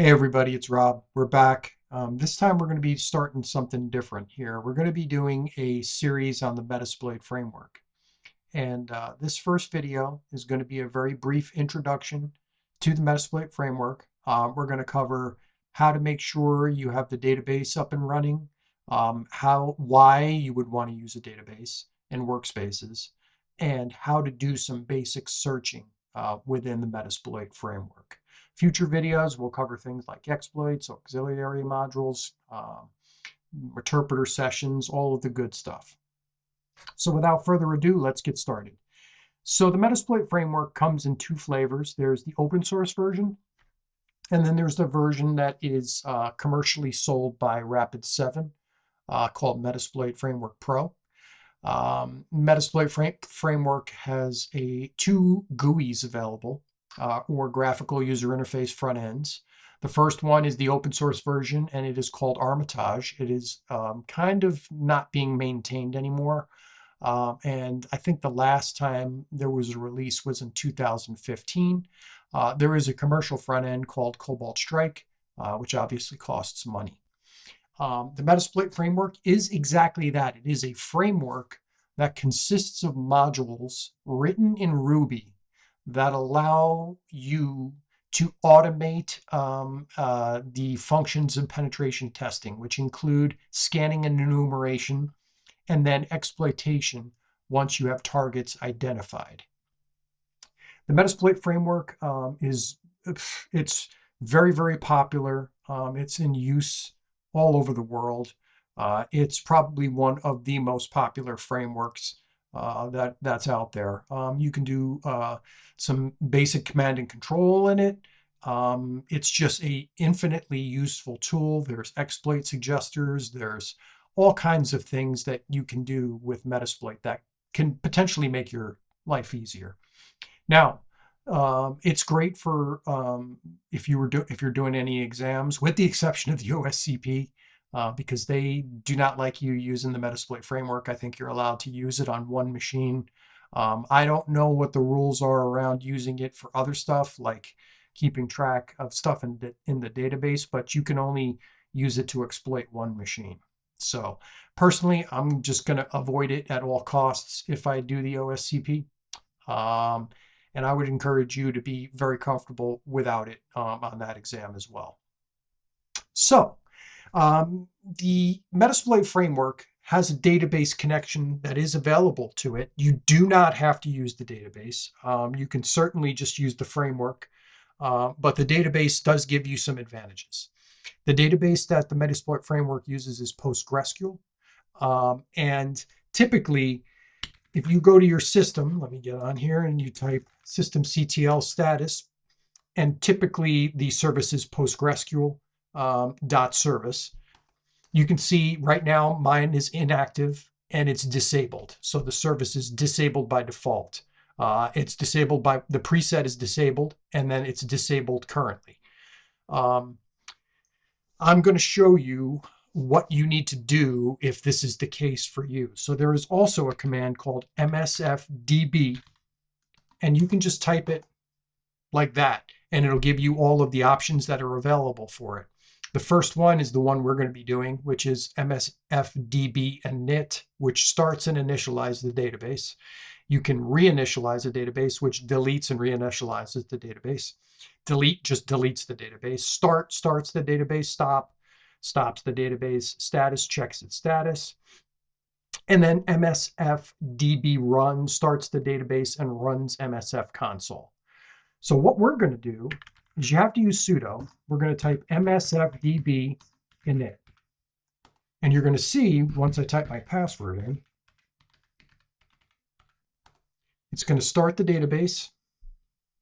Hey everybody, it's Rob. We're back. This time we're going to be starting something different here. We're going to be doing a series on the Metasploit framework. And this first video is going to be a very brief introduction to the Metasploit framework. We're going to cover how to make sure you have the database up and running, why you would want to use a database in Workspaces, and how to do some basic searching within the Metasploit framework. Future videos will cover things like exploits, auxiliary modules, interpreter sessions, all of the good stuff. So without further ado, let's get started. So the Metasploit framework comes in two flavors. There's the open source version, and then there's the version that is commercially sold by Rapid7 called Metasploit Framework Pro. Metasploit framework has two GUIs available, or graphical user interface front ends. The first one is the open source version, and it is called Armitage. It is kind of not being maintained anymore. And I think the last time there was a release was in 2015. There is a commercial front end called Cobalt Strike, which obviously costs money. The Metasploit framework is exactly that. It is a framework that consists of modules written in Ruby that allow you to automate the functions of penetration testing, which include scanning and enumeration, and then exploitation once you have targets identified. The Metasploit framework it's very, very popular. It's in use all over the world. It's probably one of the most popular frameworks that's out there. You can do some basic command and control in it. It's just a infinitely useful tool. There's exploit suggesters. There's all kinds of things that you can do with Metasploit that can potentially make your life easier. Now, it's great for if you're doing any exams, with the exception of the OSCP, because they do not like you using the Metasploit framework. I think you're allowed to use it on one machine. I don't know what the rules are around using it for other stuff, like keeping track of stuff in the database, but you can only use it to exploit one machine. So personally, I'm just going to avoid it at all costs if I do the OSCP. And I would encourage you to be very comfortable without it on that exam as well. So the Metasploit framework has a database connection that is available to it. You do not have to use the database. You can certainly just use the framework, but the database does give you some advantages. The database that the Metasploit framework uses is PostgreSQL. And typically, if you go to your system, let me get on here, and you type systemctl status, and typically the service is PostgreSQL .service. You can see right now mine is inactive and it's disabled. So the service is disabled by default. It's disabled by the preset is disabled, and then it's disabled currently. I'm going to show you what you need to do if this is the case for you. So there is also a command called msfdb, and you can just type it like that, and it'll give you all of the options that are available for it. The first one is the one we're going to be doing, which is msfdb init, which starts and initializes the database. You can reinitialize a database, which deletes and reinitializes the database. Delete just deletes the database. Start starts the database. Stop stops the database. Status checks its status. And then msfdb run starts the database and runs msf console. So what we're going to do is you have to use sudo. We're going to type msfdb init. And you're going to see, once I type my password in, it's going to start the database.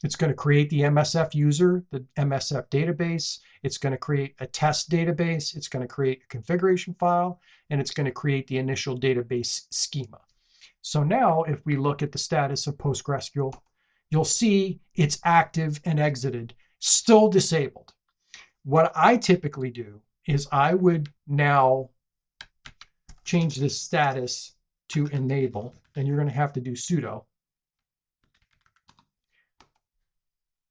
It's going to create the MSF user, the MSF database. It's going to create a test database. It's going to create a configuration file, and it's going to create the initial database schema. So now if we look at the status of PostgreSQL, you'll see it's active and exited, still disabled. What I typically do is I would now change this status to enable, and you're going to have to do sudo.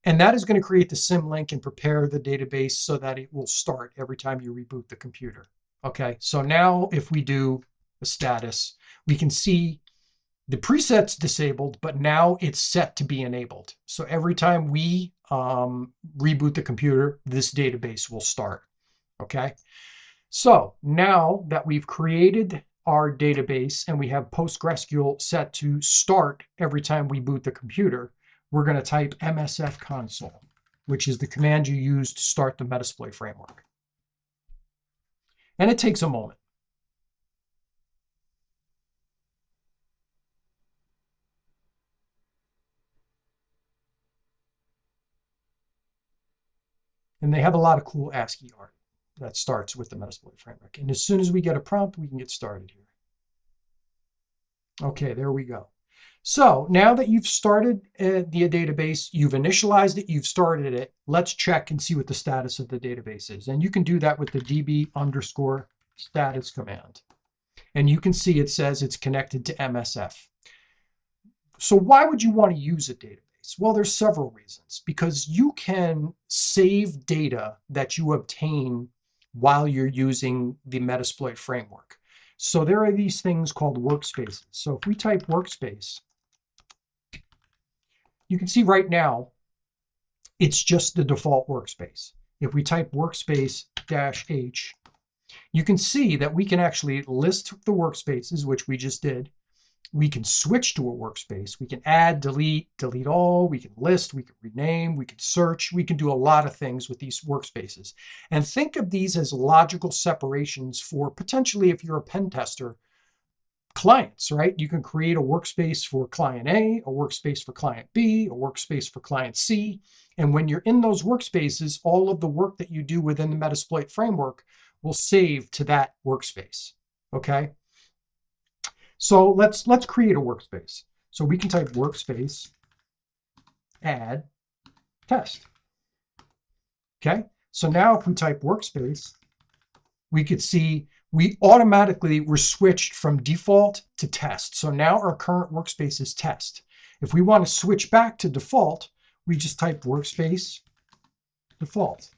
And that is going to create the symlink and prepare the database so that it will start every time you reboot the computer. Okay, so now if we do the status, we can see the preset's disabled, but now it's set to be enabled. So every time we reboot the computer, this database will start. Okay, so now that we've created our database and we have PostgreSQL set to start every time we boot the computer, we're going to type msf console, which is the command you use to start the Metasploit framework. And it takes a moment. And they have a lot of cool ASCII art that starts with the Metasploit framework. And as soon as we get a prompt, we can get started here. Okay, there we go. So now that you've started the database, you've initialized it, you've started it, let's check and see what the status of the database is. And you can do that with the db_status command. And you can see it says it's connected to MSF. So why would you want to use a database? Well, there's several reasons. Because you can save data that you obtain while you're using the Metasploit framework. So there are these things called workspaces. So if we type workspace, you can see right now, it's just the default workspace. If we type workspace-h, you can see that we can actually list the workspaces, which we just did. We can switch to a workspace. We can add, delete all. We can list, we can rename, we can search. We can do a lot of things with these workspaces. And think of these as logical separations for potentially, if you're a pen tester, clients, right? You can create a workspace for client A, a workspace for client B, a workspace for client C. And when you're in those workspaces, all of the work that you do within the Metasploit framework will save to that workspace, okay? So let's create a workspace. So we can type workspace, add, test. Okay, so now if we type workspace, we could see we automatically were switched from default to test. So now our current workspace is test. If we want to switch back to default, we just type workspace default.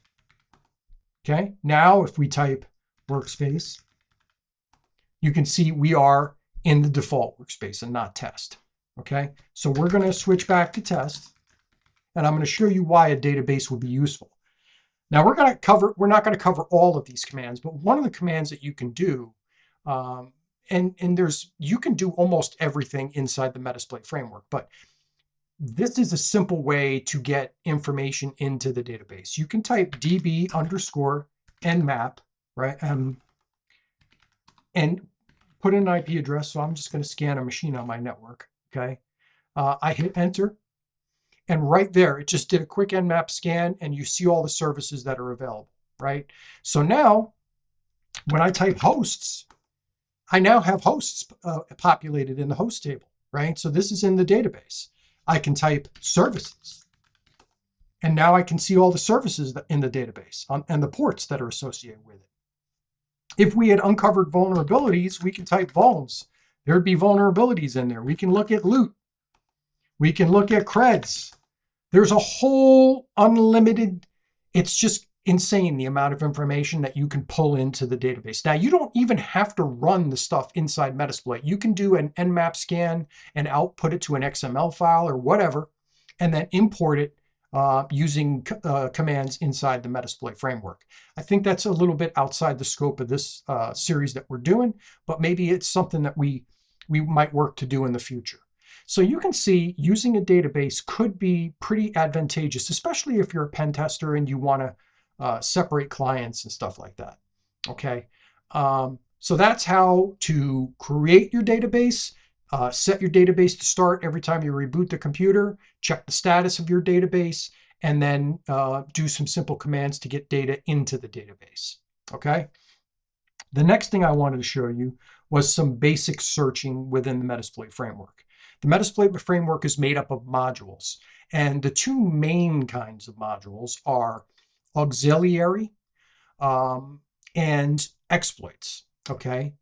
Okay, now if we type workspace, you can see we are in the default workspace and not test. Okay, so we're going to switch back to test, and I'm going to show you why a database would be useful. Now we're not going to cover all of these commands, but one of the commands that you can do, you can do almost everything inside the Metasploit framework, but this is a simple way to get information into the database. You can type db_nmap, right, and put in an IP address. So I'm just going to scan a machine on my network. Okay, I hit enter, and right there it just did a quick nmap scan, and you see all the services that are available. Right. So now, when I type hosts, I now have hosts populated in the host table. Right. So this is in the database. I can type services, and now I can see all the services in the database and the ports that are associated with it. If we had uncovered vulnerabilities, we can type vulns. There'd be vulnerabilities in there. We can look at loot. We can look at creds. There's a whole unlimited, it's just insane the amount of information that you can pull into the database. Now, you don't even have to run the stuff inside Metasploit. You can do an nmap scan and output it to an XML file or whatever, and then import it using commands inside the Metasploit framework. I think that's a little bit outside the scope of this series that we're doing, but maybe it's something that we might work to do in the future. So you can see using a database could be pretty advantageous, especially if you're a pen tester and you want to separate clients and stuff like that. Okay, so that's how to create your database. Set your database to start every time you reboot the computer, check the status of your database, and then do some simple commands to get data into the database. Okay. The next thing I wanted to show you was some basic searching within the Metasploit framework. The Metasploit framework is made up of modules, and the two main kinds of modules are auxiliary and exploits. Okay.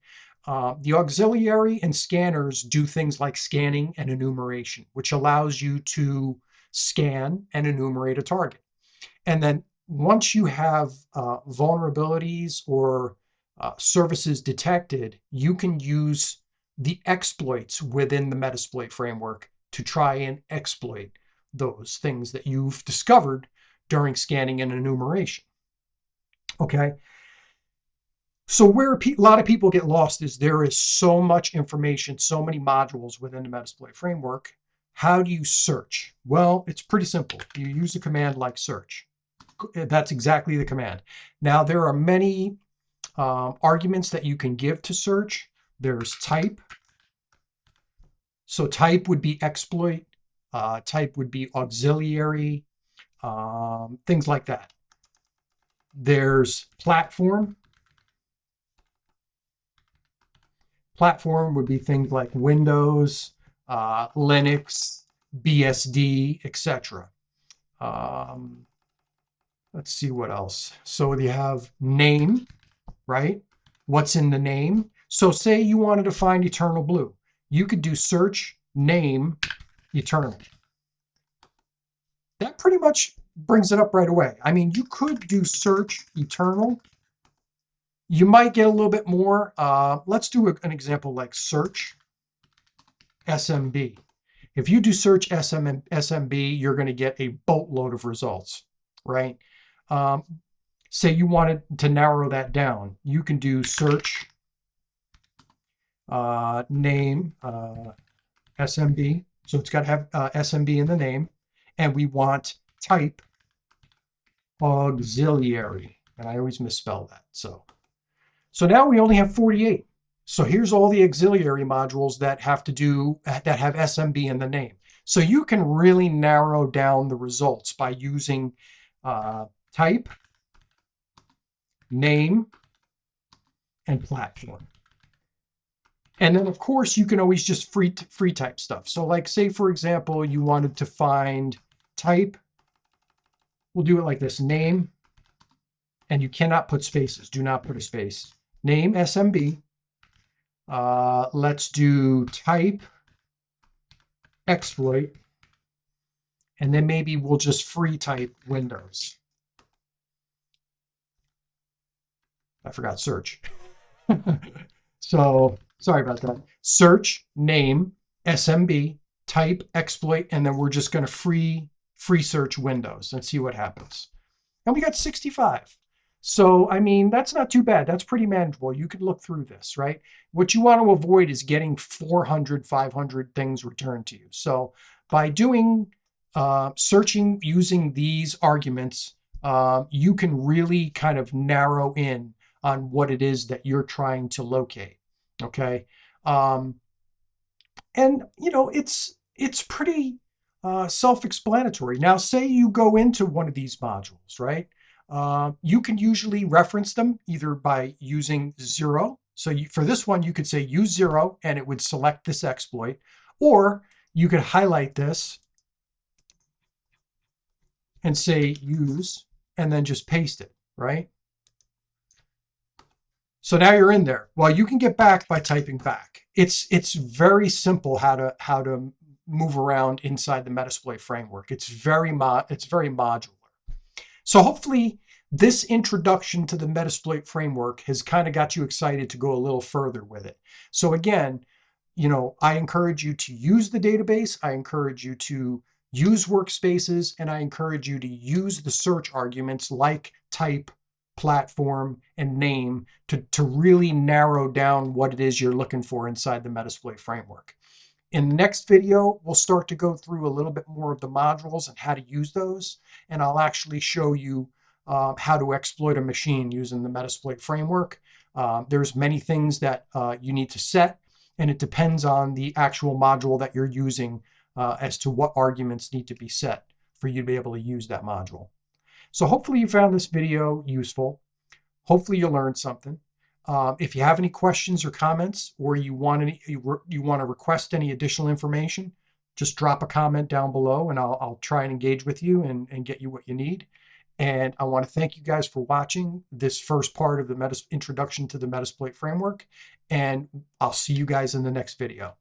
The auxiliary and scanners do things like scanning and enumeration, which allows you to scan and enumerate a target. And then once you have vulnerabilities or services detected, you can use the exploits within the Metasploit framework to try and exploit those things that you've discovered during scanning and enumeration. Okay. So where a lot of people get lost is there is so much information, so many modules within the Metasploit framework. How do you search? Well, it's pretty simple. You use a command like search. That's exactly the command. Now, there are many arguments that you can give to search. There's type. So type would be exploit. Type would be auxiliary, things like that. There's platform. Platform would be things like Windows, Linux, BSD, etc. Let's see what else. So you have name, right? What's in the name? So say you wanted to find Eternal Blue. You could do search name Eternal. That pretty much brings it up right away. I mean, you could do search Eternal. You might get a little bit more. Let's do an example like search SMB. If you do search SMB, you're going to get a boatload of results, right? Say you wanted to narrow that down. You can do search name SMB. So it's got to have SMB in the name. And we want type auxiliary. And I always misspell that. So now we only have 48. So here's all the auxiliary modules that have SMB in the name. So you can really narrow down the results by using type, name, and platform. And then, of course, you can always just free type stuff. So like, say, for example, you wanted to find type. We'll do it like this, name, and you cannot put spaces. Do not put a space. Name SMB. Let's do type exploit. And then maybe we'll just free type Windows. I forgot search. So sorry about that. Search, name, SMB, type, exploit, and then we're just going to free search Windows and see what happens. And we got 65. So, I mean, that's not too bad. That's pretty manageable. You can look through this, right? What you want to avoid is getting 400, 500 things returned to you. So by doing searching using these arguments, you can really kind of narrow in on what it is that you're trying to locate. Okay. And you know, it's pretty self-explanatory. Now, say you go into one of these modules, right? You can usually reference them either by using 0. So for this one, you could say use 0 and it would select this exploit, or you could highlight this and say use and then just paste it, right? So now you're in there. Well, you can get back by typing back. It's very simple how to move around inside the Metasploit framework. It's very modular. So hopefully this introduction to the Metasploit framework has kind of got you excited to go a little further with it. So again, you know, I encourage you to use the database. I encourage you to use Workspaces, and I encourage you to use the search arguments like type, platform, and name to really narrow down what it is you're looking for inside the Metasploit framework. In the next video, we'll start to go through a little bit more of the modules and how to use those, and I'll actually show you how to exploit a machine using the Metasploit framework. There's many things that you need to set, and it depends on the actual module that you're using as to what arguments need to be set for you to be able to use that module. So hopefully you found this video useful. Hopefully you learned something. If you have any questions or comments, or you want to request any additional information, just drop a comment down below, and I'll try and engage with you and get you what you need. And I want to thank you guys for watching this first part of the introduction to the Metasploit framework, and I'll see you guys in the next video.